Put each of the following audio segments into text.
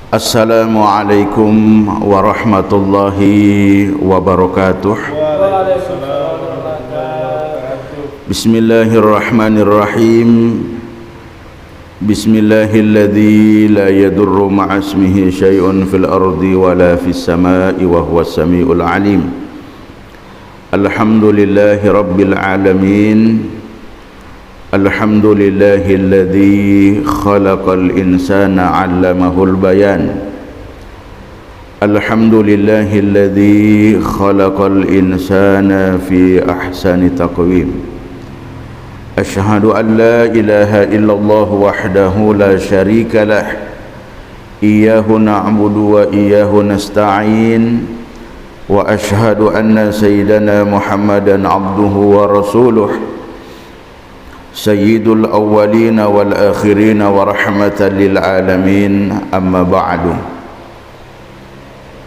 Assalamualaikum warahmatullahi wabarakatuh. Bismillahirrahmanirrahim. Bismillahilladzi la yadurru ma'asmihi syai'un fil ardi wala fis sama'i wa huwas samiul alim. Alhamdulillahi rabbil alamin. Alhamdulillahilladzi khalaqal insana 'allamahul bayan. Alhamdulillahilladzi khalaqal insana fi ahsani taqwim. Asyhadu an la ilaha illallah wahdahu la syarika lah. Iyyahu na'budu wa iyyahu nasta'in. Wa asyhadu anna sayyidana Muhammadan 'abduhu wa rasuluh. Sayyidul awwalina wal akhirina wa rahmatan lil alamin, amma ba'du.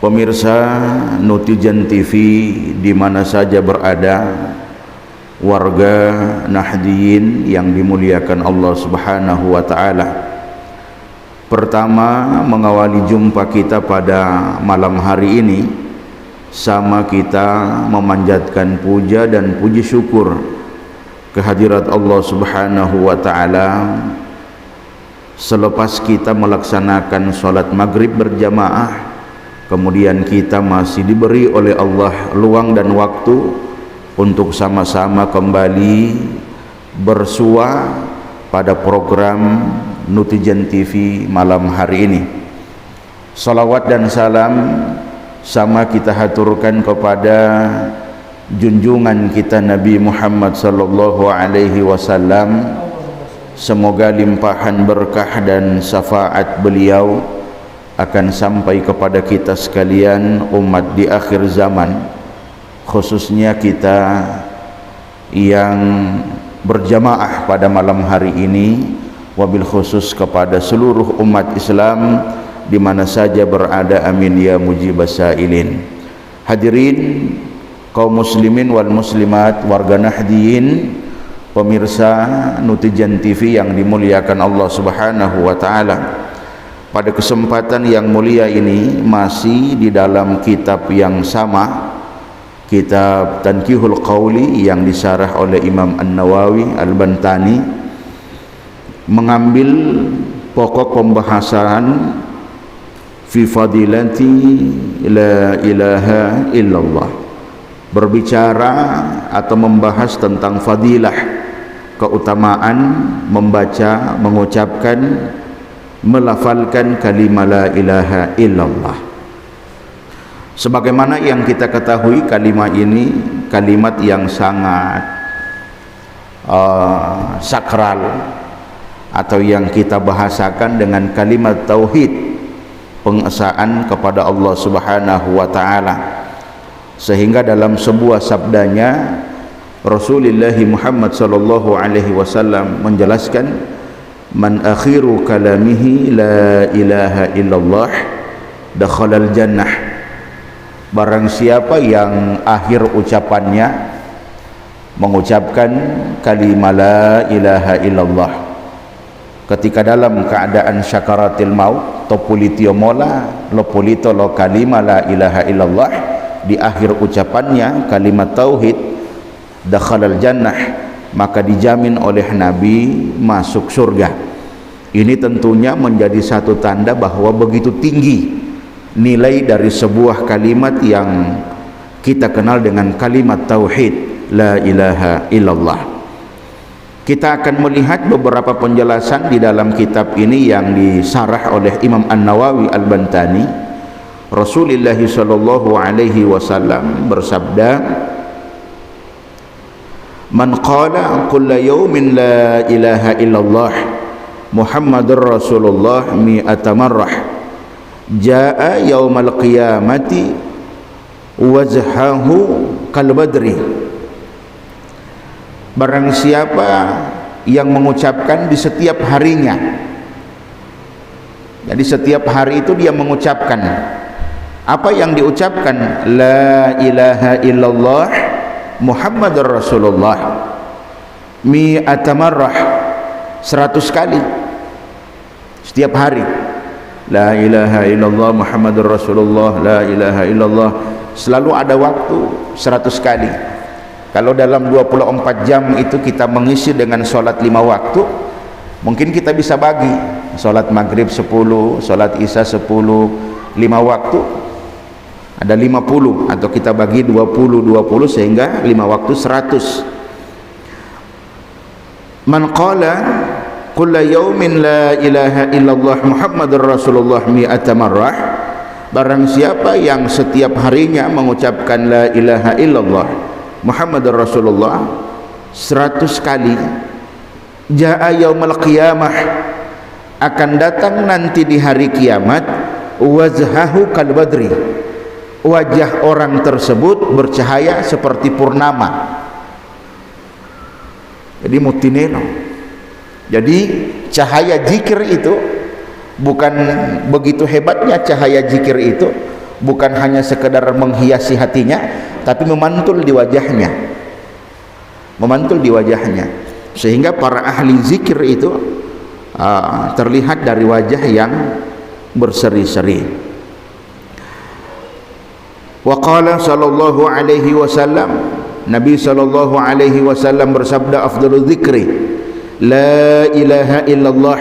Pemirsa Nutijan TV di mana saja berada, warga Nahdiyin yang dimuliakan Allah Subhanahu wa taala. Pertama, mengawali jumpa kita pada malam hari ini, sama kita memanjatkan puja dan puji syukur kehadirat Allah Subhanahu wa taala selepas kita melaksanakan salat maghrib berjamaah, kemudian kita masih diberi oleh Allah luang dan waktu untuk sama-sama kembali bersua pada program Nutijan TV malam hari ini. Salawat dan salam sama kita haturkan kepada junjungan kita Nabi Muhammad sallallahu alaihi wasallam. Semoga limpahan berkah dan syafaat beliau akan sampai kepada kita sekalian umat di akhir zaman, khususnya kita yang berjamaah pada malam hari ini, wabil khusus kepada seluruh umat Islam di mana saja berada, amin ya mujibas sailin. Hadirin kaum muslimin wal muslimat, warga Nahdiyin, pemirsa Nutijan TV yang dimuliakan Allah Subhanahu wa taala. Pada kesempatan yang mulia ini masih di dalam kitab yang sama, kitab Tanqihul Qauli yang disarah oleh Imam An-Nawawi Al-Bantani, mengambil pokok pembahasan fi fadilati la ilaha illallah, berbicara atau membahas tentang fadilah, keutamaan membaca, mengucapkan, melafalkan kalimat la ilaha illallah. Sebagaimana yang kita ketahui, kalimat ini kalimat yang sangat sakral, atau yang kita bahasakan dengan kalimat tauhid, pengesaan kepada Allah Subhanahu wa taala. Sehingga dalam sebuah sabdanya Rasulullah Muhammad sallallahu alaihi wasallam menjelaskan, man akhiru kalamihi la ilaha illallah dakhalal jannah. Barang siapa yang akhir ucapannya mengucapkan kalimat la ilaha illallah ketika dalam keadaan syakaratil maut, topulitio mola lopulito lo kalimat la ilaha illallah, di akhir ucapannya kalimat tauhid, dakhalal jannah, maka dijamin oleh Nabi masuk surga. Ini tentunya menjadi satu tanda bahwa begitu tinggi nilai dari sebuah kalimat yang kita kenal dengan kalimat tauhid, la ilaha illallah. Kita akan melihat beberapa penjelasan di dalam kitab ini yang disarah oleh Imam An-Nawawi Al-Bantani. Rasulullah sallallahu alaihi wasallam bersabda, man qala kulla yawmin la ilaha illallah Muhammadur Rasulullah mi'ata marrah jaa yaumal qiyamati wajhahu kal badri. Barang siapa yang mengucapkan di setiap harinya, jadi setiap hari itu dia mengucapkan apa yang diucapkan, la ilaha illallah Muhammadur Rasulullah mi'ata marrah, 100 kali setiap hari. la ilaha illallah Muhammadur Rasulullah, la ilaha illallah. Selalu ada waktu 100 kali. Kalau dalam 24 jam itu kita mengisi dengan sholat 5 waktu, mungkin kita bisa bagi sholat maghrib 10, sholat isya 10, 5 waktu ada 50, atau kita bagi 20 sehingga 5 waktu 100. Man qala kulla yaumin la ilaha illallah Muhammadur Rasulullah mi'ata marrah, barang siapa yang setiap harinya mengucapkan la ilaha illallah Muhammadur Rasulullah 100 kali, jaa yaumul qiyamah, akan datang nanti di hari kiamat, wajhahu kal badri, wajah orang tersebut bercahaya seperti purnama. Jadi mutineno. Jadi cahaya zikir itu bukan begitu hebatnya. Cahaya zikir itu bukan hanya sekedar menghiasi hatinya, tapi memantul di wajahnya, memantul di wajahnya, sehingga para ahli zikir itu terlihat dari wajah yang berseri-seri. Wa qala sallallahu alaihi wasallam, Nabi sallallahu alaihi wasallam bersabda, afdalul dzikri la ilaha illallah,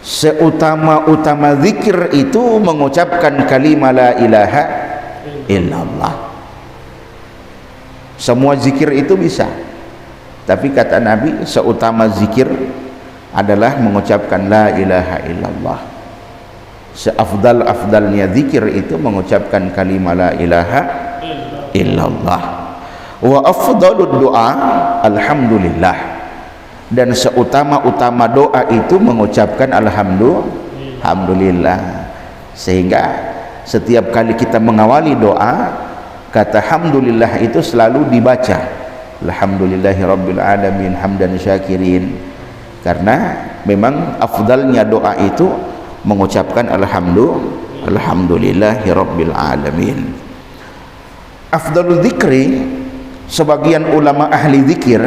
seutama-utama zikir itu mengucapkan kalimat la ilaha illallah. Semua zikir itu bisa, tapi kata Nabi seutama zikir adalah mengucapkan la ilaha illallah. Seafdal-afdalnya zikir itu mengucapkan kalimat la ilaha illallah. Wa afdalud doa alhamdulillah, dan seutama-utama doa itu mengucapkan alhamdulillah. Sehingga setiap kali kita mengawali doa, kata alhamdulillah itu selalu dibaca, alhamdulillahi rabbil alamin hamdan syakirin, karena memang afdalnya doa itu mengucapkan alhamdulillahi rabbil alamin. Afdalul dzikri, sebagian ulama ahli zikir,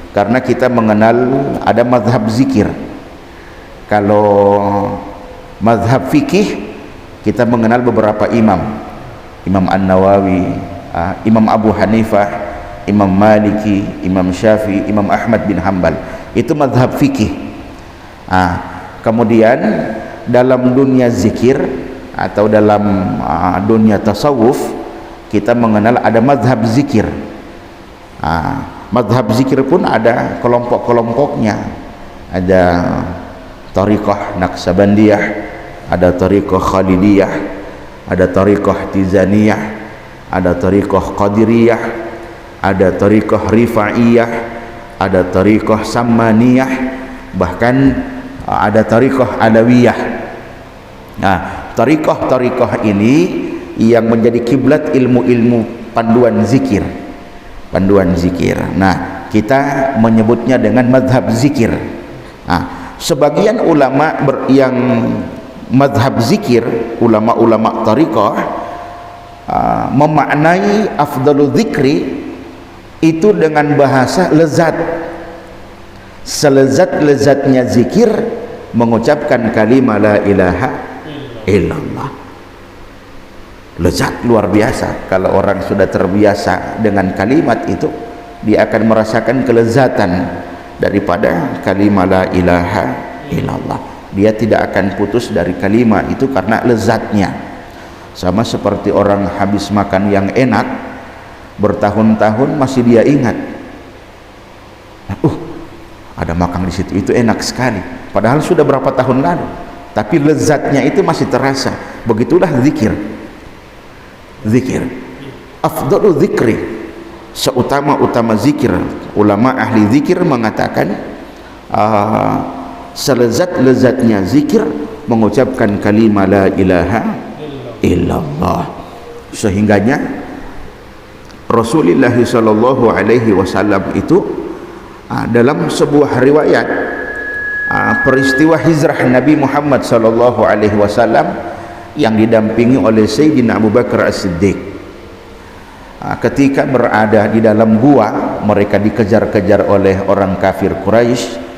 karena kita mengenal ada mazhab zikir. Kalau mazhab fikih kita mengenal beberapa imam, Imam An-Nawawi, Imam Abu Hanifah, Imam Maliki, Imam Syafi'i, Imam Ahmad bin Hanbal. Itu mazhab fikih. Kemudian dalam dunia zikir atau dalam dunia tasawuf kita mengenal ada mazhab zikir. Mazhab zikir pun ada kelompok-kelompoknya. Ada Tariqah Naqsabandiyah, ada Tariqah Khalidiyah, ada Tariqah Tizaniyah, ada Tariqah Qadiriyah, ada Tariqah Rifa'iyah, ada Tariqah Sammaniyah, bahkan ada Tariqah Alawiyah. Tariqah-tariqah ini yang menjadi kiblat ilmu-ilmu panduan zikir. Nah, kita menyebutnya dengan mazhab zikir. Sebagian ulama yang mazhab zikir, ulama-ulama tariqah, memaknai afdalul dzikri itu dengan bahasa lezat. Selezat-lezatnya zikir mengucapkan kalimat la ilaha illallah. Lezat luar biasa. Kalau orang sudah terbiasa dengan kalimat itu, dia akan merasakan kelezatan daripada kalimat la ilaha illallah. Dia tidak akan putus dari kalimat itu karena lezatnya. Sama seperti orang habis makan yang enak bertahun-tahun masih dia ingat, ada makan di situ, itu enak sekali, padahal sudah berapa tahun lalu, tapi lezatnya itu masih terasa. Begitulah zikir. Afdalul dzikri, seutama-utama zikir, ulama ahli zikir mengatakan selezat-lezatnya zikir mengucapkan kalimat la ilaha illallah. Sehingganya Rasulullah sallallahu alaihi wasallam itu dalam sebuah riwayat peristiwa hijrah Nabi Muhammad sallallahu alaihi wasallam yang didampingi oleh Sayyidina Abu Bakar As-Siddiq, ketika berada di dalam gua, mereka dikejar-kejar oleh orang kafir Quraisy.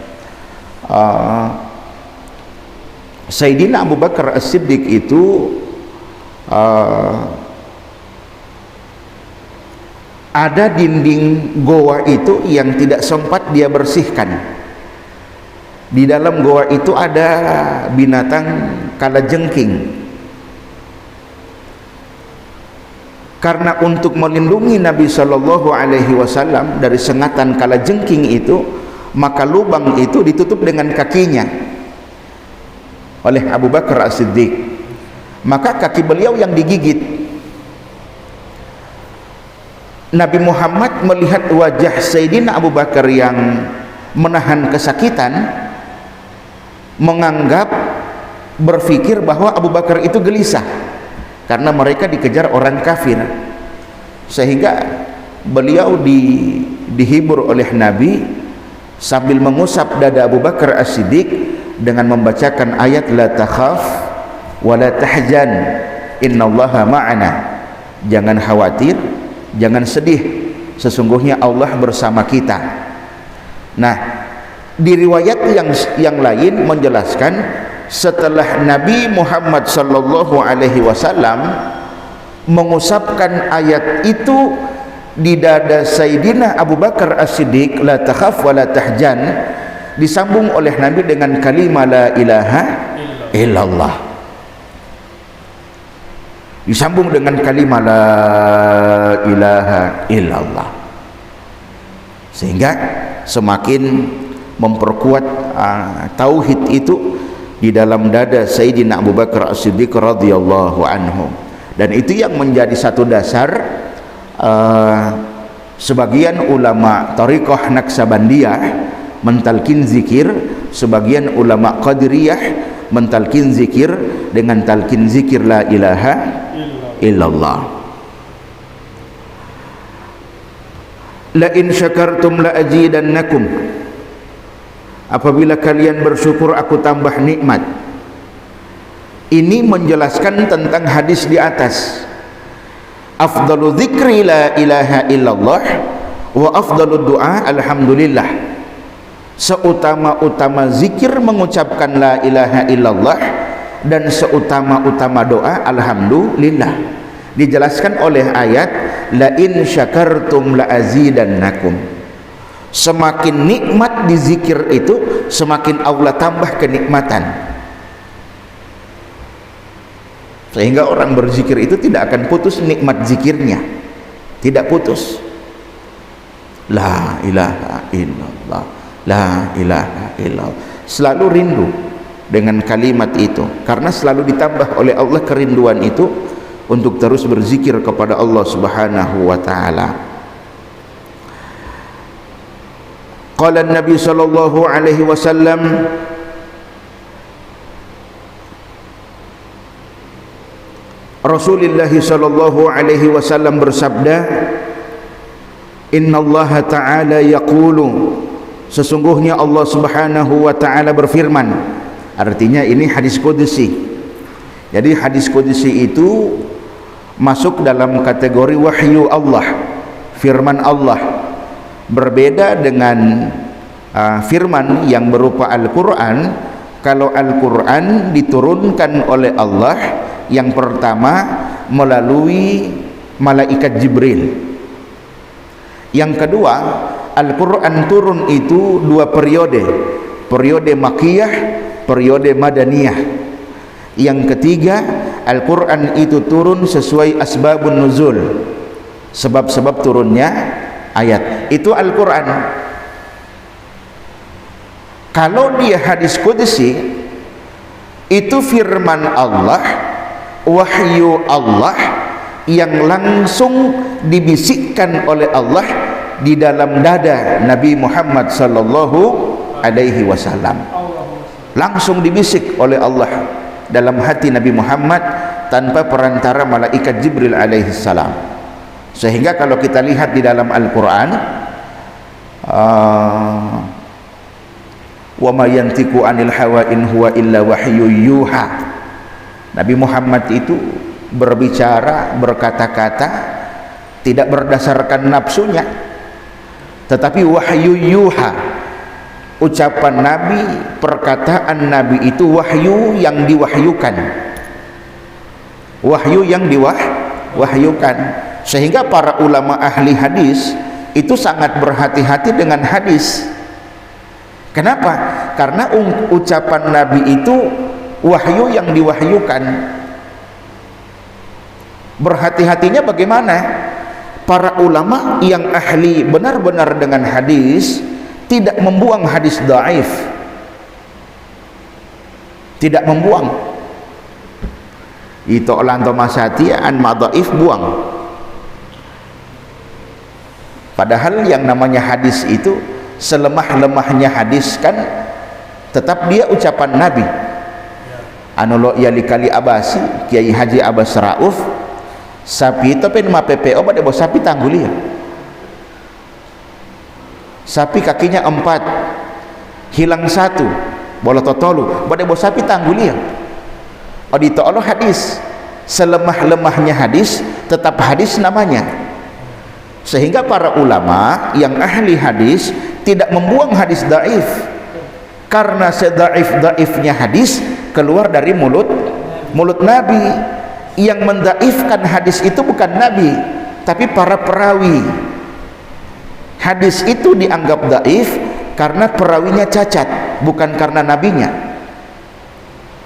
Sayyidina Abu Bakar As-Siddiq itu ada dinding goa itu yang tidak sempat dia bersihkan. Di dalam goa itu ada binatang kalajengking. Karena untuk melindungi Nabi Shallallahu Alaihi Wasallam dari sengatan kalajengking itu, maka lubang itu ditutup dengan kakinya oleh Abu Bakar As-Siddiq. Maka kaki beliau yang digigit. Nabi Muhammad melihat wajah Sayyidina Abu Bakar yang menahan kesakitan, menganggap, berpikir bahwa Abu Bakar itu gelisah karena mereka dikejar orang kafir, sehingga beliau dihibur oleh Nabi sambil mengusap dada Abu Bakar As-Siddiq dengan membacakan ayat la takhaf wa la tahzan innallaha ma'ana. Jangan khawatir, jangan sedih, sesungguhnya Allah bersama kita. Nah, di riwayat yang lain menjelaskan setelah Nabi Muhammad sallallahu alaihi wasallam mengusapkan ayat itu di dada Sayyidina Abu Bakar As-Siddiq, la takhaf wa la tahzan, disambung oleh Nabi dengan kalimat la ilaha illallah. Disambung dengan kalimat la ilaha illallah, sehingga semakin memperkuat tauhid itu di dalam dada Sayyidina Abu Bakar As-Siddiq radhiyallahu anhu. Dan itu yang menjadi satu dasar sebagian ulama Thariqah Naqsabandiyah mentalkin zikir, sebagian ulama Qadiriyah mentalkin zikir dengan talkin zikir la ilaha illallah. La in syakartum la azidannakum, apabila kalian bersyukur aku tambah nikmat. Ini menjelaskan tentang hadis di atas. Afdalu dzikri la ilaha illallah wa afdalu du'a alhamdulillah. Seutama-utama zikir mengucapkan la ilaha illallah, dan seutama-utama doa alhamdulillah. Dijelaskan oleh ayat la in syakartum la azidannakum. Semakin nikmat di zikir itu, semakin Allah tambah kenikmatan. Sehingga orang berzikir itu tidak akan putus nikmat zikirnya, tidak putus. La ilaha illallah, la ilaha illallah, selalu rindu dengan kalimat itu, karena selalu ditambah oleh Allah kerinduan itu untuk terus berzikir kepada Allah Subhanahu wa taala. Qala Nabi sallallahu alaihi wasallam, Rasulullah sallallahu alaihi wasallam bersabda, innallaha ta'ala yaqulu, sesungguhnya Allah Subhanahu wa taala berfirman. Artinya ini hadis qudsi. Jadi hadis qudsi itu masuk dalam kategori wahyu Allah, firman Allah. Berbeda dengan firman yang berupa Al-Quran. Kalau Al-Quran diturunkan oleh Allah yang pertama melalui malaikat Jibril. Yang kedua, Al-Quran turun itu dua periode, periode Makkiyah, periode Madaniyah. Yang ketiga, Al-Quran itu turun sesuai asbabun nuzul, sebab-sebab turunnya ayat. Itu Al-Quran. Kalau dia hadis qudsi, itu firman Allah, wahyu Allah yang langsung dibisikkan oleh Allah di dalam dada Nabi Muhammad sallallahu alaihi wasallam. Langsung dibisik oleh Allah dalam hati Nabi Muhammad tanpa perantara malaikat Jibril alaihi salam. Sehingga kalau kita lihat di dalam Al-Quran, wa ma yantiqu anil hawa in huwa illa wahyu yuha, Nabi Muhammad itu berbicara, berkata-kata tidak berdasarkan nafsunya, tetapi wahyu yuha, ucapan Nabi, perkataan Nabi itu wahyu yang diwahyukan, wahyu yang diwahyukan. Sehingga para ulama ahli hadis itu sangat berhati-hati dengan hadis. Kenapa? Karena ucapan Nabi itu wahyu yang diwahyukan. Berhati-hatinya bagaimana? Para ulama yang ahli benar-benar dengan hadis tidak membuang hadis dhaif, tidak membuang. Itu olanto masati an madhaif buang. Padahal yang namanya hadis itu selemah-lemahnya hadis kan tetap dia ucapan Nabi. Anu lo yali kali abasi Kiai Haji Abbas Rauf sapi itu pen ma PPO pada bos sapi tangguli ya. Sapi kakinya 4 hilang 1 bola totolu pada bos sapi tangguli ya. Odito Allah hadis selemah-lemahnya hadis tetap hadis namanya. Sehingga para ulama yang ahli hadis tidak membuang hadis dhaif, karena sedaif-daifnya hadis keluar dari mulut Nabi. Yang mendaifkan hadis itu bukan Nabi, tapi para perawi. Hadis itu dianggap daif karena perawinya cacat, bukan karena nabinya.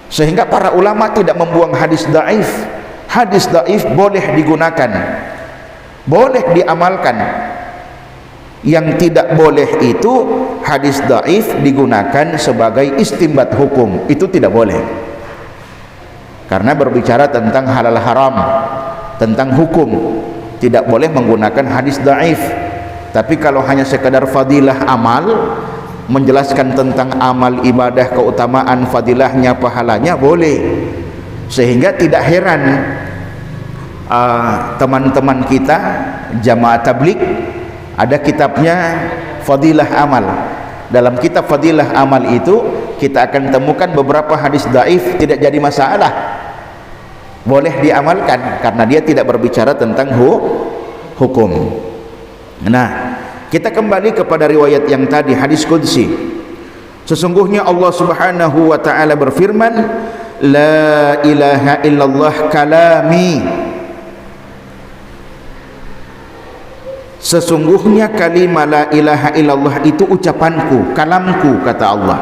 Sehingga para ulama tidak membuang hadis daif. Hadis daif boleh digunakan, boleh diamalkan. Yang tidak boleh itu hadis daif digunakan sebagai istimbat hukum, itu tidak boleh. Karena berbicara tentang halal haram, tentang hukum, tidak boleh menggunakan hadis dhaif. Tapi kalau hanya sekadar fadilah amal, menjelaskan tentang amal ibadah, keutamaan, fadilahnya, pahalanya, boleh. Sehingga tidak heran teman-teman kita jamaah tabligh ada kitabnya Fadilah Amal. Dalam kitab Fadilah Amal itu kita akan temukan beberapa hadis dhaif, tidak jadi masalah, boleh diamalkan karena dia tidak berbicara tentang hukum. Nah, kita kembali kepada riwayat yang tadi, hadis qudsi. Sesungguhnya Allah Subhanahu wa taala berfirman, la ilaha illallah kalami. Sesungguhnya kalimat la ilaha illallah itu ucapanku, kalamku, kata Allah.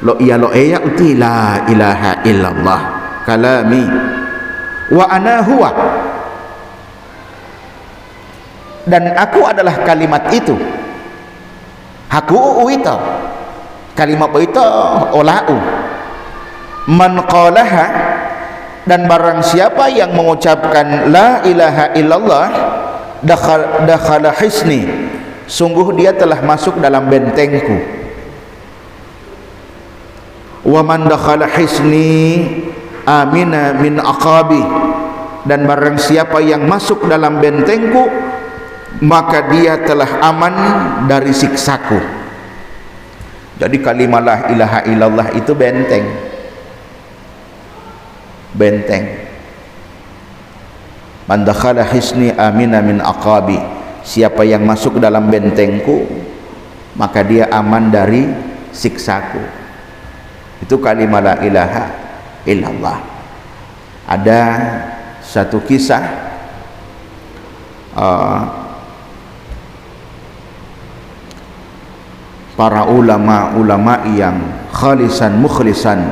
Lo iya lo eya uti la ilaha illallah kalami wa ana huwa, dan aku adalah kalimat itu. Aku itu kalimat itu olahu. Man qalaha, dan barang siapa yang mengucapkan la ilaha illallah dakhala hisni, sungguh dia telah masuk dalam bentengku. Wa man dakhala hisni amina min aqabi, dan barang siapa yang masuk dalam bentengku maka dia telah aman dari siksaku. Jadi kalimat la ilaha illallah itu benteng. Man dakhala hisni amina min aqabi, siapa yang masuk dalam bentengku maka dia aman dari siksaku. Itu kalimat la ilaha illallah. Ada satu kisah para ulama yang khalisan mukhlisan,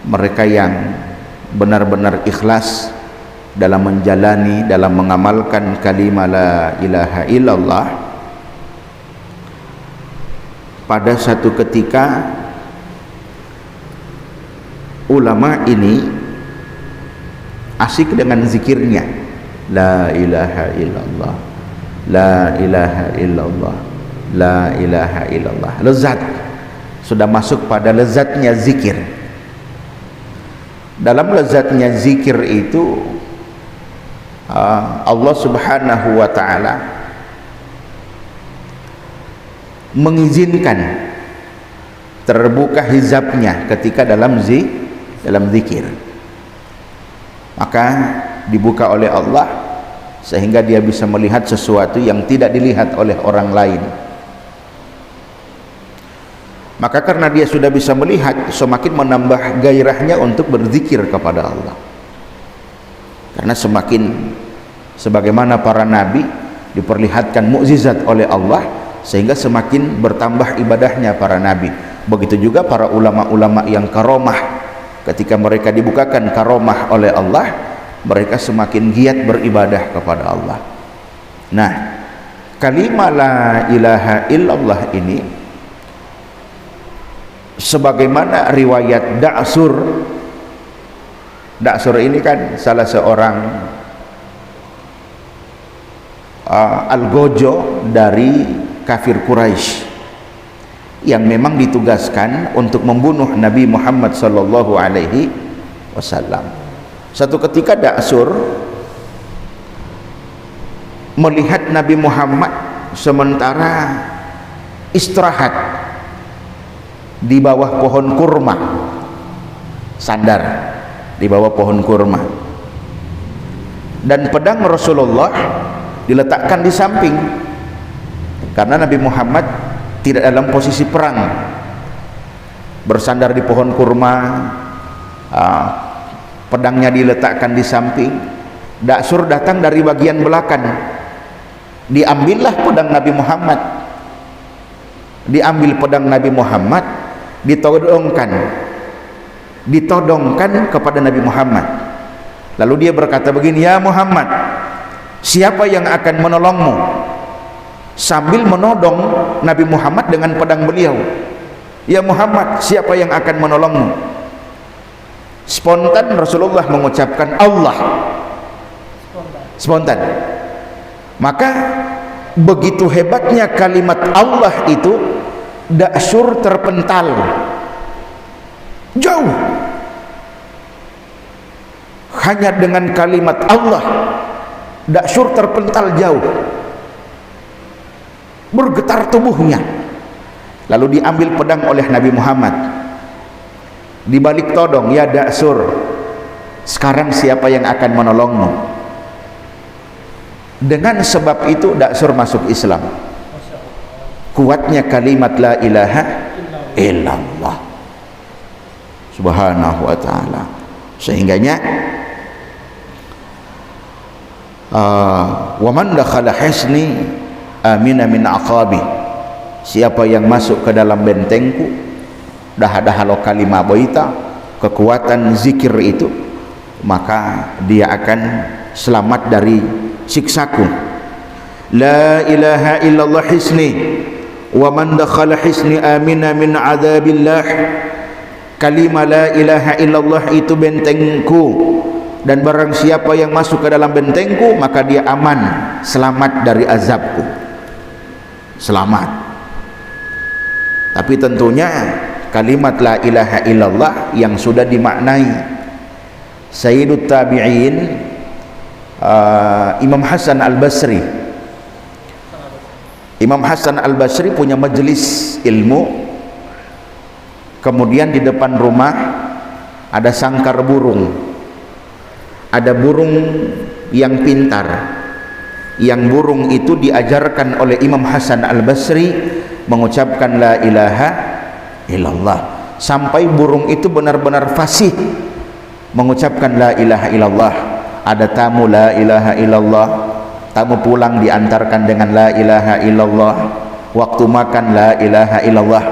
mereka yang benar-benar ikhlas dalam menjalani, dalam mengamalkan kalimat la ilaha illallah. Pada satu ketika ulama ini asik dengan zikirnya, la ilaha illallah, la ilaha illallah, la ilaha illallah. Lezat, sudah masuk pada lezatnya zikir. Dalam lezatnya zikir itu Allah Subhanahu wa ta'ala mengizinkan terbuka hizabnya ketika dalam zikir. Maka dibuka oleh Allah sehingga dia bisa melihat sesuatu yang tidak dilihat oleh orang lain. Maka karena dia sudah bisa melihat, semakin menambah gairahnya untuk berzikir kepada Allah. Karena semakin, sebagaimana para nabi diperlihatkan mukjizat oleh Allah, sehingga semakin bertambah ibadahnya para nabi. Begitu juga para ulama-ulama yang karomah, ketika mereka dibukakan karomah oleh Allah, mereka semakin giat beribadah kepada Allah. Nah, kalimat la ilaha illallah ini, sebagaimana riwayat Da'sur ini kan salah seorang algojo dari kafir Quraisy yang memang ditugaskan untuk membunuh Nabi Muhammad sallallahu alaihi wasallam. Satu ketika Da'sur melihat Nabi Muhammad sementara istirahat di bawah pohon kurma, sandar di bawah pohon kurma, dan pedang Rasulullah diletakkan di samping, karena Nabi Muhammad tidak dalam posisi perang, bersandar di pohon kurma, pedangnya diletakkan di samping. Da'sur datang dari bagian belakang, diambillah pedang Nabi Muhammad, diambil pedang Nabi Muhammad, ditodongkan kepada Nabi Muhammad. Lalu dia berkata begini, "Ya Muhammad, siapa yang akan menolongmu?" Sambil menodong Nabi Muhammad dengan pedang beliau. "Ya Muhammad, siapa yang akan menolongmu?" Spontan Rasulullah mengucapkan Allah. Spontan. Maka begitu hebatnya kalimat Allah itu, Da'sur terpental jauh. Hanya dengan kalimat Allah, Da'sur terpental jauh, bergetar tubuhnya. Lalu diambil pedang oleh Nabi Muhammad, dibalik todong, "Ya Da'sur, sekarang siapa yang akan menolongmu?" Dengan sebab itu Da'sur masuk Islam. Kuatnya kalimat la ilaha illallah, subhanahu wa ta'ala. Sehingganya wa man dakhala hisni amina min aqabi, siapa yang masuk ke dalam bentengku, dahalo kalimah baita, kekuatan zikir itu, maka dia akan selamat dari siksaku. La ilaha illallah hisni wa man dakhala hisni amina min adzabillah. Kalimah la ilaha illallah itu bentengku, dan barang siapa yang masuk ke dalam bentengku, maka dia aman, selamat dari azabku. Selamat. Tapi tentunya kalimat la ilaha illallah yang sudah dimaknai. Sayyidut Tabi'in, Imam Hasan Al-Basri. Imam Hasan Al-Basri punya majelis ilmu. Kemudian di depan rumah ada sangkar burung. Ada burung yang pintar. Yang burung itu diajarkan oleh Imam Hasan Al-Basri mengucapkan la ilaha illallah, sampai burung itu benar-benar fasih mengucapkan la ilaha illallah. Ada tamu la ilaha illallah, tamu pulang diantarkan dengan la ilaha illallah, waktu makan la ilaha illallah.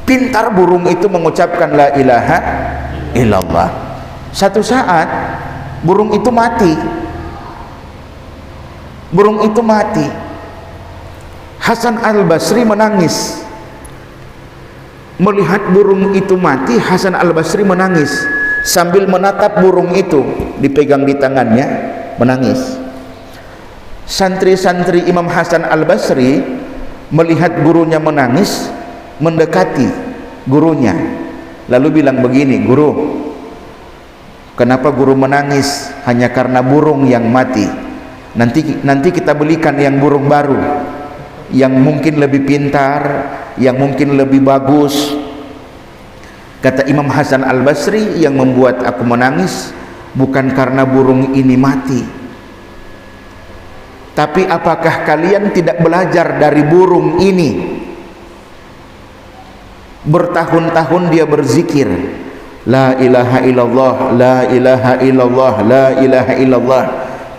Pintar burung itu mengucapkan la ilaha illallah. Satu saat burung itu mati. Burung itu mati. Hasan Al-Basri menangis. Melihat burung itu mati, Hasan Al-Basri menangis sambil menatap burung itu, dipegang di tangannya, menangis. Santri-santri Imam Hasan Al-Basri melihat gurunya menangis, mendekati gurunya, lalu bilang begini, "Guru, kenapa guru menangis? Hanya karena burung yang mati. Nanti kita belikan yang burung baru, yang mungkin lebih pintar, yang mungkin lebih bagus." Kata Imam Hasan Al-Basri, "Yang membuat aku menangis bukan karena burung ini mati, tapi apakah kalian tidak belajar dari burung ini? bertahun-tahun dia berzikir la ilaha illallah, la ilaha illallah, la ilaha illallah,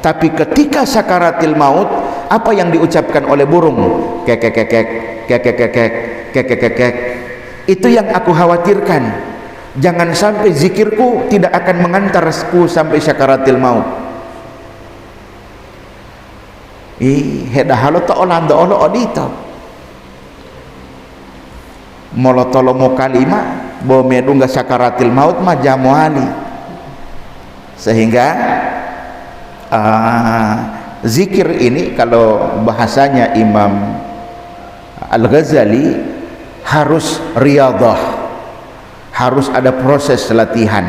tapi ketika sakaratil maut, apa yang diucapkan oleh burung? Kek kek kek kek kek kek kek kek kek. Itu yang aku khawatirkan, jangan sampai zikirku tidak akan mengantarku sampai sakaratil maut. Hedahalo to olando olo odito molotolomo kalima bo medungga sakaratil maut mah jamuali. Sehingga zikir ini kalau bahasanya Imam Al-Ghazali harus riyadhah, harus ada proses latihan,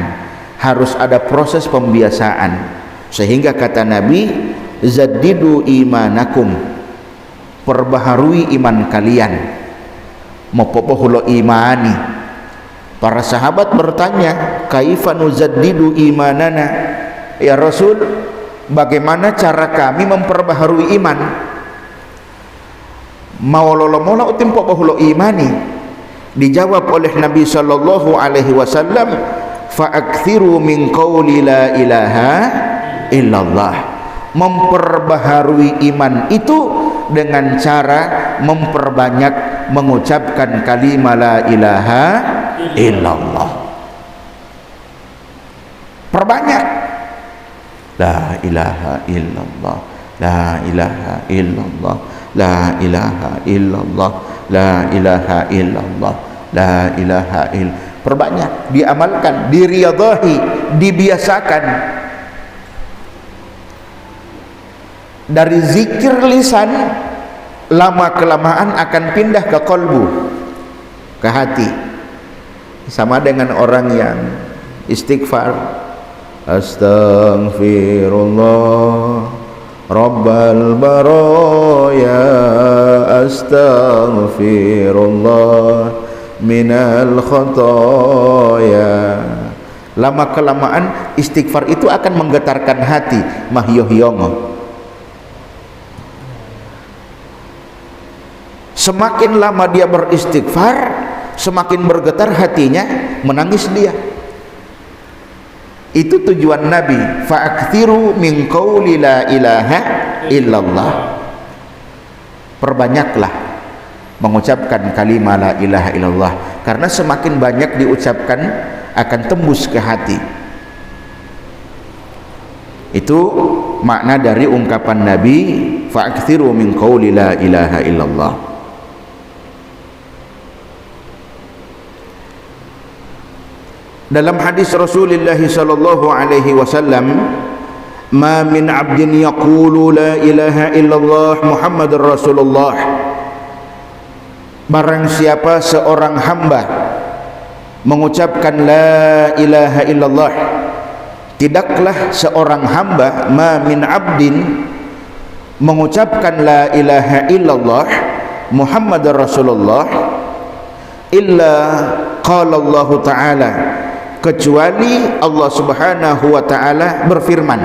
harus ada proses pembiasaan. Sehingga kata Nabi, zaddidu imanakum, perbaharui iman kalian. Mopopohulo imani. Para sahabat bertanya, kaifa nuzaddidu imanana ya Rasul, bagaimana cara kami memperbaharui iman? Maulolomola utim popohulo imani. Dijawab oleh Nabi sallallahu alaihi wasallam, fa'akthiru min qawli la ilaha illallah. Memperbaharui iman itu dengan cara memperbanyak mengucapkan kalimat la ilaha illallah. Perbanyak la ilaha illallah, la ilaha illallah, la ilaha illallah, la ilaha illallah, la ilaha illallah. Perbanyak, diamalkan, diriyadhahi, dibiasakan. Dari zikir lisan lama kelamaan akan pindah ke kolbu, ke hati. Sama dengan orang yang istighfar, astaghfirullah rabbal baraya, astaghfirullah minal khataya. Lama kelamaan istighfar itu akan menggetarkan hati, mahyohyongo. Semakin lama dia beristighfar, semakin bergetar hatinya, menangis dia. Itu tujuan Nabi, fa'akthiru min qawli la ilaha illallah. Perbanyaklah mengucapkan kalimat la ilaha illallah, karena semakin banyak diucapkan akan tembus ke hati. Itu makna dari ungkapan Nabi, fa'akthiru min qawli la ilaha illallah. Dalam hadis Rasulullah sallallahu alaihi wasallam, ma min 'abdin yaqulu la ilaha illallah Muhammadur Rasulullah. Barang siapa seorang hamba mengucapkan la ilaha illallah, tidaklah seorang hamba, ma min 'abdin, mengucapkan la ilaha illallah Muhammadur Rasulullah, illa qala Allah Ta'ala, kecuali Allah Subhanahu wa Ta'ala berfirman.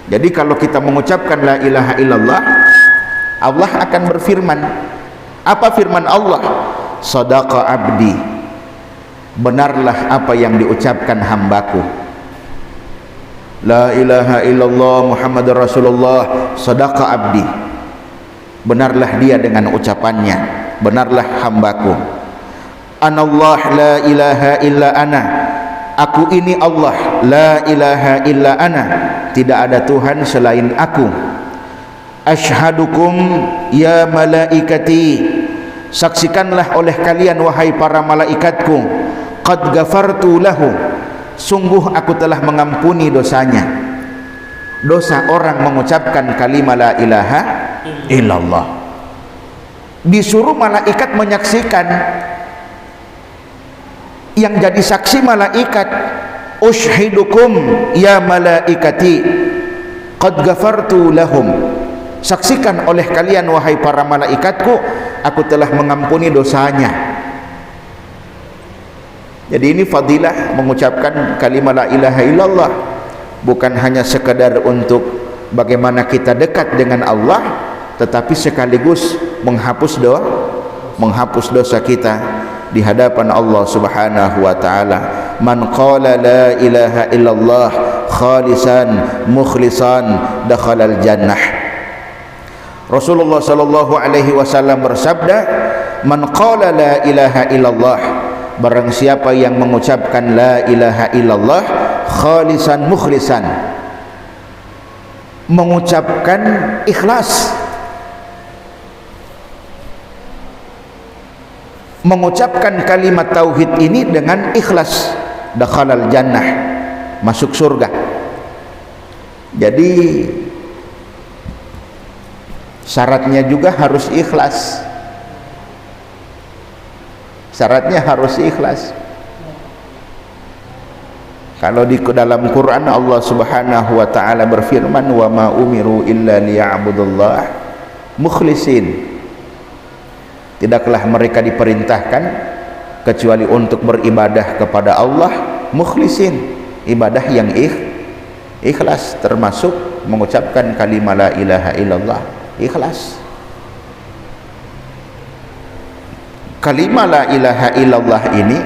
Jadi kalau kita mengucapkan la ilaha illallah, Allah akan berfirman. Apa firman Allah? Sadaqa abdi, benarlah apa yang diucapkan hambaku. La ilaha illallah Muhammadur Rasulullah, sadaqa abdi, benarlah dia dengan ucapannya, benarlah hambaku. Anallah la ilaha illa ana, aku ini Allah, la ilaha illa ana, tidak ada Tuhan selain aku. Ashhadukum ya malaikati, saksikanlah oleh kalian wahai para malaikatku, qad ghafartu lahu, sungguh aku telah mengampuni dosanya. Dosa orang mengucapkan kalimat la ilaha illallah. Disuruh malaikat menyaksikan. Yang jadi saksi malaikat, ushidukum ya malaikati qad ghafartu lahum, saksikan oleh kalian wahai para malaikatku, aku telah mengampuni dosanya. Jadi ini fadilah mengucapkan kalimat la ilaha illallah, bukan hanya sekedar untuk bagaimana kita dekat dengan Allah, tetapi sekaligus menghapus dosa kita. di hadapan Allah Subhanahu wa taala. Man qala la ilaha illallah khalisan mukhlisan dakhalal jannah. Rasulullah sallallahu alaihi wasallam bersabda, man qala la ilaha illallah, barang siapa yang mengucapkan la ilaha illallah khalisan mukhlisan, mengucapkan ikhlas, mengucapkan kalimat tauhid ini dengan ikhlas, dakhalal jannah, masuk surga. Jadi syaratnya juga harus ikhlas. Syaratnya harus ikhlas. Kalau di dalam Quran Allah Subhanahu wa taala berfirman, wa ma umiru illa liya'budullah mukhlisin. Tidaklah mereka diperintahkan kecuali untuk beribadah kepada Allah mukhlisin, ibadah yang ikhlas, termasuk mengucapkan kalimat la ilaha illallah, ikhlas. Kalimat la ilaha illallah ini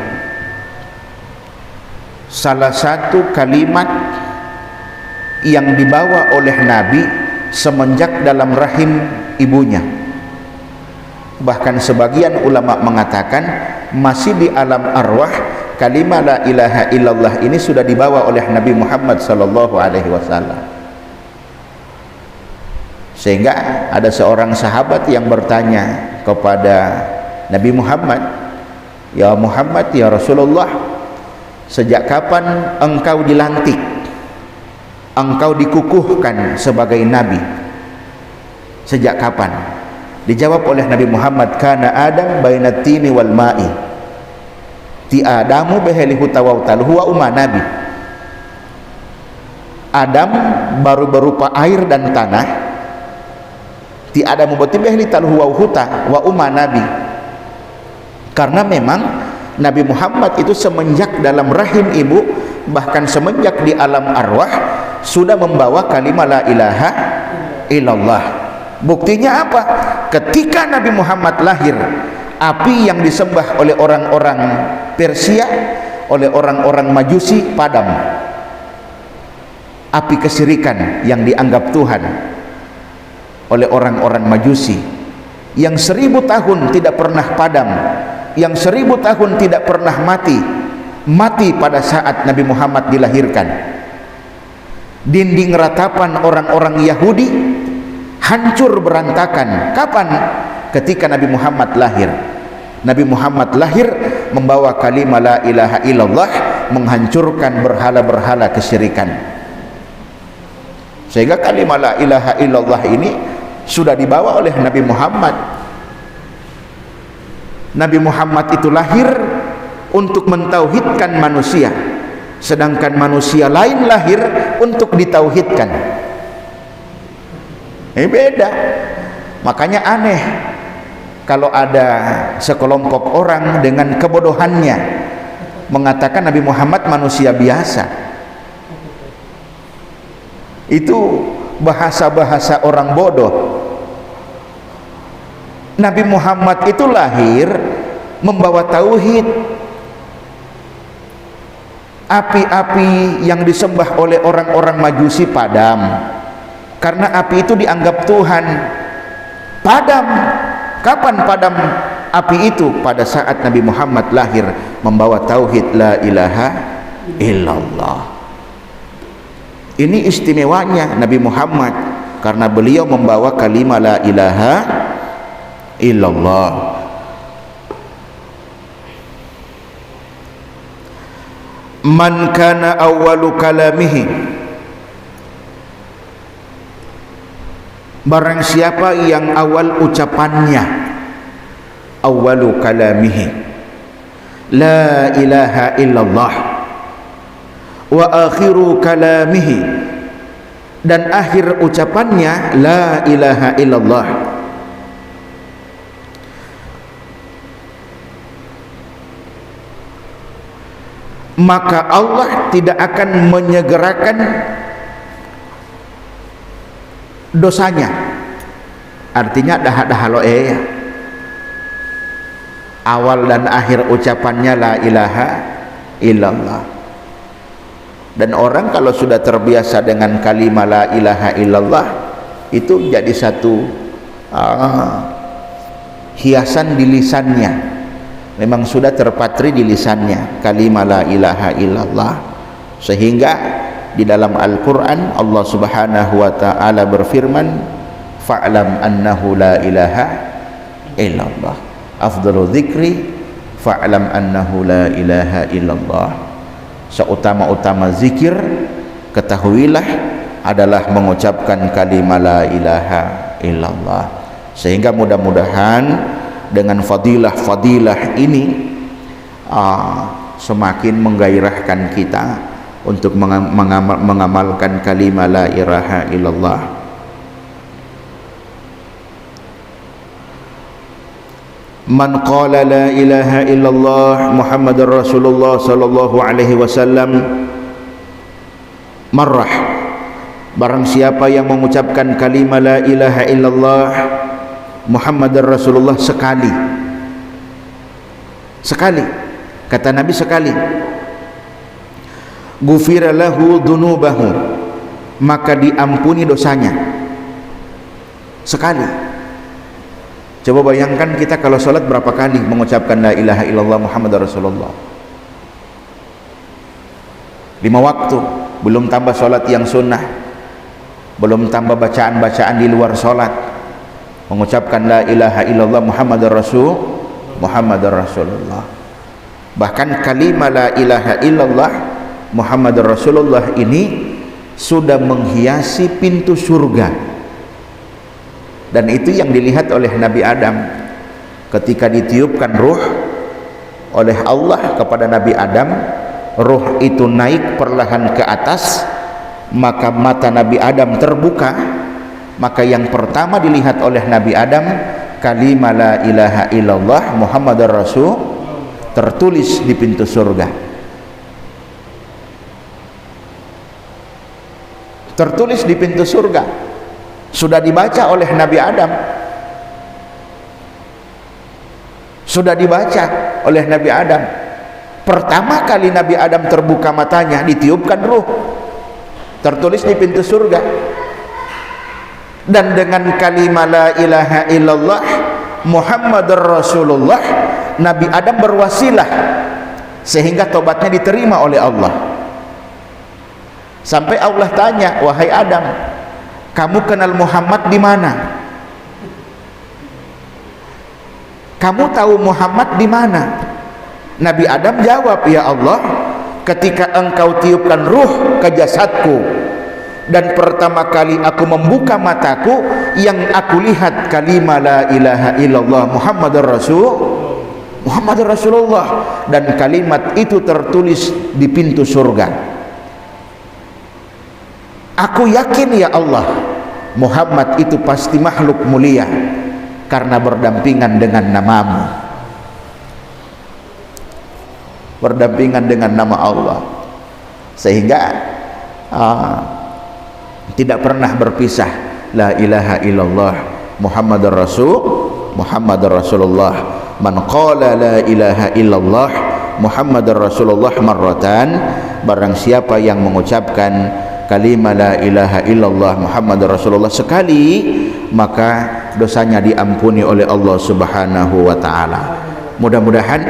salah satu kalimat yang dibawa oleh Nabi semenjak dalam rahim ibunya. Bahkan sebagian ulama mengatakan masih di alam arwah kalimat la ilaha illallah ini sudah dibawa oleh Nabi Muhammad sallallahu alaihi wasallam. Sehingga ada seorang sahabat yang bertanya kepada Nabi Muhammad, ya Muhammad, ya Rasulullah, sejak kapan engkau dilantik, engkau dikukuhkan sebagai nabi? Sejak kapan? Dijawab oleh Nabi Muhammad, kana Adam bainat tini wal ma'i, ti Adamu behelihu tawautal huwa umma nabi. Adam baru berupa air dan tanah, ti Adamu berarti behli tal huwa huta wa umma nabi. Karena memang Nabi Muhammad itu semenjak dalam rahim ibu, bahkan semenjak di alam arwah sudah membawa kalimat la ilaha illallah. Buktinya apa? Ketika Nabi Muhammad lahir, api yang disembah oleh orang-orang Persia, oleh orang-orang Majusi padam. Api kesyirikan yang dianggap Tuhan oleh orang-orang Majusi, yang 1000 tahun tidak pernah padam, yang 1000 tahun tidak pernah mati pada saat Nabi Muhammad dilahirkan. Dinding ratapan orang-orang Yahudi hancur berantakan. Kapan? Ketika Nabi Muhammad lahir. Nabi Muhammad lahir membawa kalimat la ilaha illallah, menghancurkan berhala-berhala kesyirikan. Sehingga kalimat la ilaha illallah ini sudah dibawa oleh Nabi Muhammad. Nabi Muhammad itu lahir untuk mentauhidkan manusia, sedangkan manusia lain lahir untuk ditauhidkan. Ini beda. Makanya aneh kalau ada sekelompok orang dengan kebodohannya mengatakan Nabi Muhammad manusia biasa. Itu bahasa-bahasa orang bodoh. Nabi Muhammad itu lahir membawa tauhid. Api-api yang disembah oleh orang-orang Majusi padam, karena api itu dianggap Tuhan. Padam. Kapan padam api itu? Pada saat Nabi Muhammad lahir membawa tauhid la ilaha illallah. Ini istimewanya Nabi Muhammad, karena beliau membawa kalimat la ilaha illallah. Man kana awwalu kalamihi, barang siapa yang awal ucapannya, awwalu kalamihi la ilaha illallah, wa akhiru kalamihi, dan akhir ucapannya la ilaha illallah, maka Allah tidak akan menyegerakan dosanya. Artinya dah halo awal dan akhir ucapannya la ilaha illallah. Dan orang kalau sudah terbiasa dengan kalimat la ilaha illallah, itu jadi satu hiasan di lisannya, memang sudah terpatri di lisannya kalimat la ilaha illallah. Sehingga di dalam Al-Quran Allah subhanahu wa ta'ala berfirman, fa'lam annahu la ilaha illallah, afdalu dzikri fa'lam annahu la ilaha illallah. Seutama-utama zikir, ketahuilah, adalah mengucapkan kalimat la ilaha illallah. Sehingga mudah-mudahan dengan fadilah-fadilah ini semakin menggairahkan kita untuk mengamalkan kalimat la ilaha illallah. Man qala la ilaha illallah Muhammadar Rasulullah sallallahu alaihi wasallam marrah, barang siapa yang mengucapkan kalimat la ilaha illallah Muhammadar Rasulullah sekali, kata Nabi sekali, ghufira lahu dunubahu, maka diampuni dosanya sekali. Coba bayangkan kita kalau sholat berapa kali mengucapkan la ilaha illallah Muhammadar Rasulullah? 5 waktu, belum tambah sholat yang sunnah, belum tambah bacaan-bacaan di luar sholat. Mengucapkan la ilaha illallah Muhammadar Rasulullah. Bahkan kalimat la ilaha illallah Muhammadar Rasulullah ini sudah menghiasi pintu surga. Dan itu yang dilihat oleh Nabi Adam ketika ditiupkan ruh oleh Allah kepada Nabi Adam. Ruh itu naik perlahan ke atas, maka mata Nabi Adam terbuka. Maka yang pertama dilihat oleh Nabi Adam kalimat la ilaha illallah Muhammadar Rasul tertulis di pintu surga. Tertulis di pintu surga, sudah dibaca oleh Nabi Adam, sudah dibaca oleh Nabi Adam. Pertama kali Nabi Adam terbuka matanya, ditiupkan ruh, tertulis di pintu surga. Dan dengan kalimat la ilaha illallah Muhammadar Rasulullah, Nabi Adam berwasilah sehingga tobatnya diterima oleh Allah. Sampai Allah tanya, wahai Adam, kamu kenal Muhammad di mana? Kamu tahu Muhammad di mana? Nabi Adam jawab, ya Allah, ketika engkau tiupkan ruh ke jasadku dan pertama kali aku membuka mataku, yang aku lihat kalimat la ilaha illallah Muhammadar Rasulullah, dan kalimat itu tertulis di pintu surga. Aku yakin ya Allah, Muhammad itu pasti makhluk mulia karena berdampingan dengan namamu, berdampingan dengan nama Allah, sehingga tidak pernah berpisah la ilaha illallah Muhammadar Rasulullah. Man qala la ilaha illallah Muhammadar Rasulullah marratan, barang siapa yang mengucapkan kalimat la ilaha illallah Muhammadar Rasulullah sekali, maka dosanya diampuni oleh Allah subhanahu wa ta'ala. Mudah-mudahan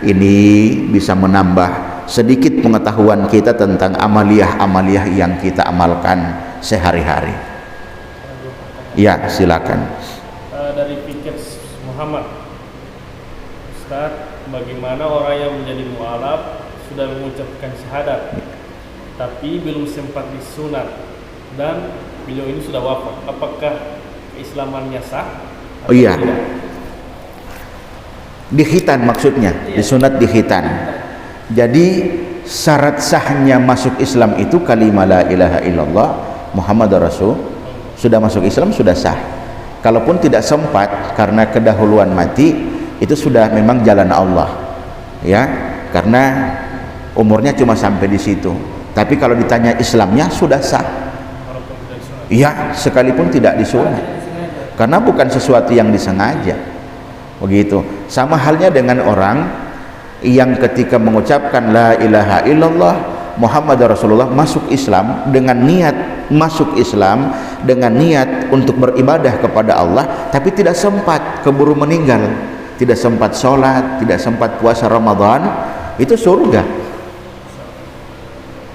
ini bisa menambah sedikit pengetahuan kita tentang amaliyah-amaliyah yang kita amalkan sehari-hari. Ya, silakan. Dari pikir Muhammad, Ustaz, bagaimana orang yang menjadi mu'alaf sudah mengucapkan syahadat tapi belum sempat disunat dan beliau ini sudah wafat, apakah keislamannya sah? Oh iya, di khitan maksudnya, disunat di khitan. Jadi syarat sahnya masuk Islam itu kalimat la ilaha illallah Muhammadar Rasul. Sudah masuk Islam sudah sah. Kalaupun tidak sempat karena kedahuluan mati, itu sudah memang jalan Allah, ya, karena umurnya cuma sampai di situ. Tapi kalau ditanya Islamnya sudah sah, ya, sekalipun tidak disunat, karena bukan sesuatu yang disengaja. begitu. Sama halnya dengan orang yang ketika mengucapkan la ilaha illallah Muhammad Rasulullah masuk Islam dengan niat masuk Islam, dengan niat untuk beribadah kepada Allah, tapi tidak sempat, keburu meninggal, tidak sempat sholat, tidak sempat puasa Ramadan, itu surga.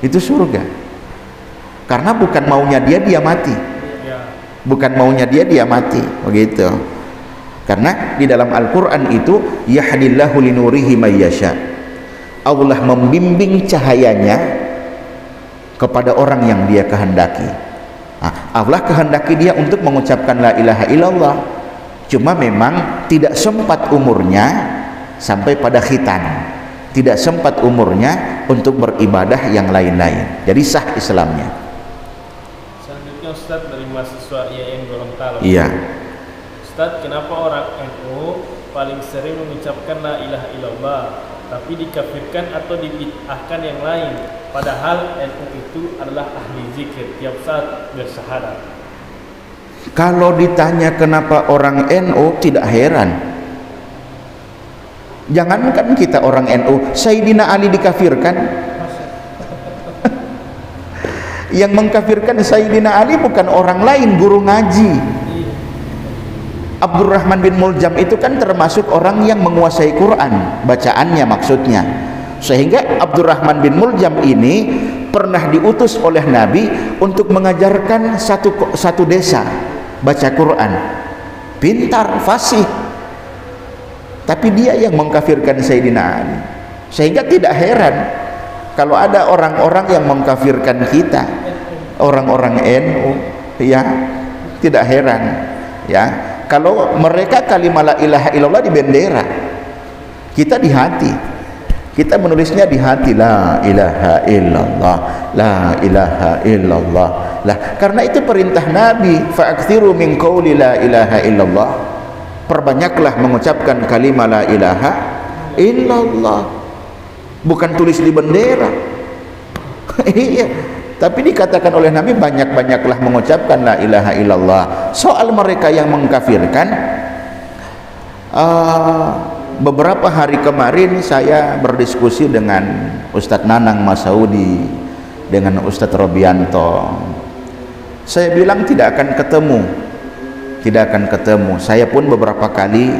Itu surga. Karena bukan maunya dia mati. Bukan maunya dia mati, begitu. Karena di dalam Al-Quran itu yahdillahu linurihi may yasha, Allah membimbing cahayanya kepada orang yang dia kehendaki. Allah kehendaki dia untuk mengucapkan la ilaha illallah, cuma memang tidak sempat umurnya sampai pada khitan, tidak sempat umurnya untuk beribadah yang lain-lain, jadi sah Islamnya. Selanjutnya Ustadz dari mahasiswa IAIN Gorontalo. Iya. Ustadz, kenapa orang NU paling sering mengucapkan la ilaha illallah tapi dikafirkan atau dibid'ahkan yang lain, padahal NU itu adalah ahli zikir tiap saat bersyahadat? Kalau ditanya kenapa orang NU, tidak heran. Jangankan kita orang NU, Sayyidina Ali dikafirkan. Yang mengkafirkan Sayyidina Ali bukan orang lain, guru ngaji. Abdurrahman bin Muljam itu kan termasuk orang yang menguasai Quran, bacaannya maksudnya. Sehingga Abdurrahman bin Muljam ini pernah diutus oleh Nabi untuk mengajarkan satu desa baca Quran. Pintar, fasih. Tapi dia yang mengkafirkan Sayyidina Ali. Sehingga tidak heran kalau ada orang-orang yang mengkafirkan kita, orang-orang NU, ya, tidak heran, ya. Kalau mereka kalimat la ilaha illallah di bendera, kita di hati, kita menulisnya di hati, la ilaha illallah, la ilaha illallah. Lah, karena itu perintah Nabi, fa'akthiru min qawli la ilaha illallah, perbanyaklah mengucapkan kalimat la ilaha illallah, bukan tulis di bendera. Iya, tapi dikatakan oleh Nabi banyak-banyaklah mengucapkan la ilaha illallah. Soal mereka yang mengkafirkan, beberapa hari kemarin saya berdiskusi dengan Ustadz Nanang Masaudi, dengan Ustadz Robianto. Saya bilang tidak akan ketemu. Saya pun beberapa kali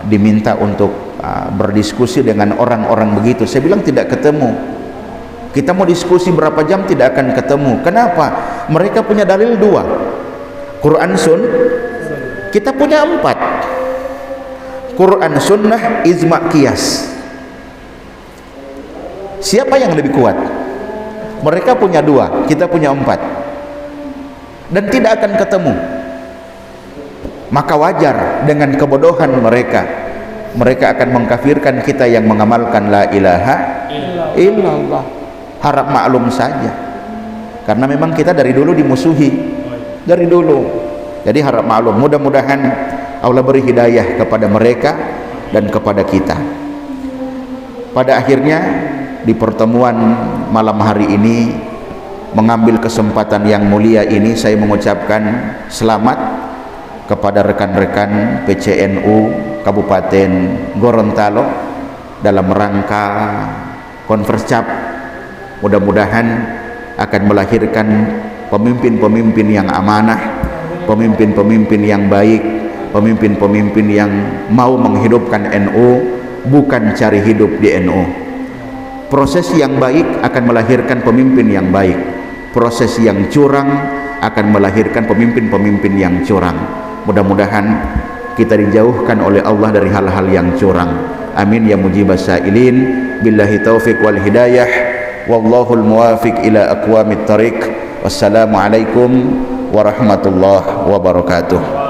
diminta untuk berdiskusi dengan orang-orang begitu. Saya bilang tidak ketemu. Kita mau diskusi berapa jam tidak akan ketemu. Kenapa? Mereka punya dalil 2, Quran Sun, kita punya 4, Quran Sunnah, Ijma' Qiyas. Siapa yang lebih kuat? Mereka punya 2, kita punya 4, dan tidak akan ketemu. Maka wajar dengan kebodohan mereka akan mengkafirkan kita yang mengamalkan la ilaha illallah. Harap maklum saja, karena memang kita dari dulu dimusuhi, dari dulu. Jadi harap maklum, mudah-mudahan Allah beri hidayah kepada mereka dan kepada kita. Pada akhirnya di pertemuan malam hari ini, mengambil kesempatan yang mulia ini, saya mengucapkan selamat kepada rekan-rekan PCNU Kabupaten Gorontalo dalam rangka Conference Cap. Mudah-mudahan akan melahirkan pemimpin-pemimpin yang amanah, pemimpin-pemimpin yang baik, pemimpin-pemimpin yang mau menghidupkan NU, bukan cari hidup di NU. Proses yang baik akan melahirkan pemimpin yang baik, proses yang curang akan melahirkan pemimpin-pemimpin yang curang. Mudah-mudahan kita dijauhkan oleh Allah dari hal-hal yang curang. Amin ya mujibas sa'ilin. Billahi taufiq wal hidayah. Wallahul muwafiq ila aqwamit thariq. Wassalamualaikum warahmatullahi wabarakatuh.